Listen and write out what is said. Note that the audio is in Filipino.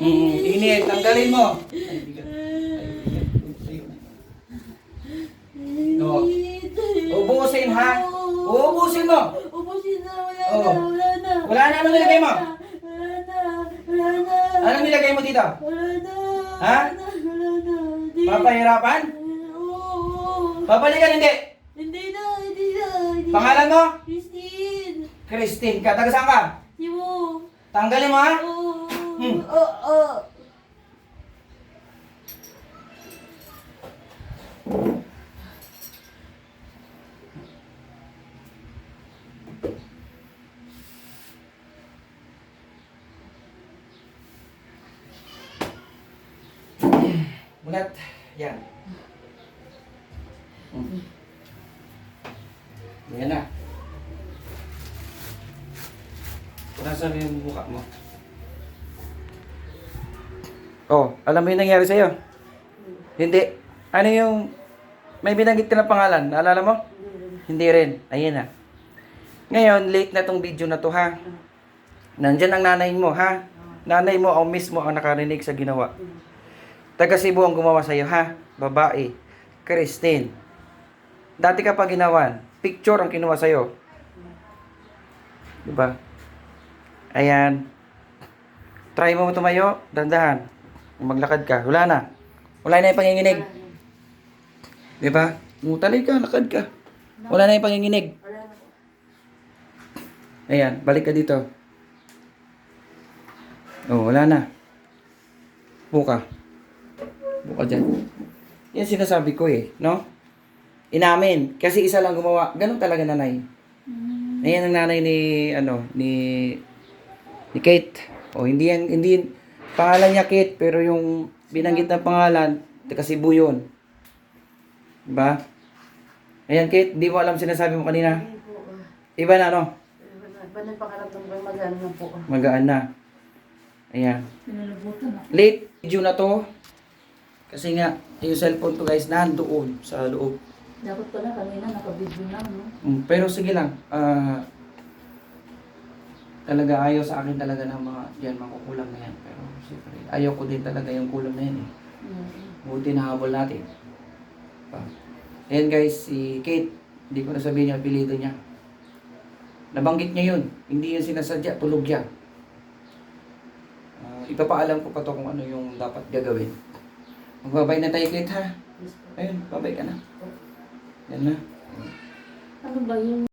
Init, tanggalin mo. No. Ubusin ha. Ubusin mo. Ubusin na, wala Oo. na, wala na. Wala na, anong nilagay mo? Wala na, wala na. Anong nilagay mo dito? Wala na. Ha? Wala na. Di. Papahirapan? Oo. Babalikan hindi. Hindi na, hindi na. Hindi na. Pangalan mo? Christine. Christine ka. Taga saan ka? Si mo. Tanggalin mo ha. Oo. Hmm. Oo. Mulat. Yan. Yan na. Nasaan yung mukha mo? Oh, alam mo yung nangyari sa'yo? Hindi. Ano yung... May binanggit ka ng pangalan. Naalala mo? Hindi rin. Ayan na. Ngayon, late na tong video na to ha. Nandyan ang nanay mo ha. Nanay mo ang mismo ang nakarinig sa ginawa. Taga Cebu ang gumawa sa'yo ha. Babae. Christine. Dati ka pa ginawan. Picture ang kinuha sa'yo. Diba? Ayan. Try mo tumayo. Dandahan. Maglakad ka. Wala na. Wala na yung panginginig. Diba? Talay ka. Lakad ka. Wala na yung panginginig. Ayan. Balik ka dito. Oh, wala na. Buka. Buka dyan. Yan sinasabi ko eh. No? Inamin. Kasi isa lang gumawa. Ganun talaga nanay. Ayan ang nanay ni Kate. O hindi pangalan niya Kate pero yung binanggit na pangalan taga Cebu yun. Diba? Ayan Kate, di mo alam sinasabi mo kanina. Iba na no? Iba na pakaramdam ko, magaan na po. Magaan na. Ayan. Late video na to. Kasi nga, yung cellphone ko guys, nandoon sa loob. Dapat pala kanina naka-video na, no? Pero sige lang. Talaga ayaw sa akin talaga ng mga yan, makukulam na yan. Pero siyempre, ayaw ko din talaga yung kulam na yan eh. Buti na habol natin. Ayan guys, si Kate, hindi ko na sabihin yung apelido niya. Nabanggit niya yun. Hindi yun sinasadya, tulog yan. Ipapaalam ko pa to kung ano yung dapat gagawin. Magbabay na tayo Kate ha. Ayun, babay ka na. Yan na. Ano ba yung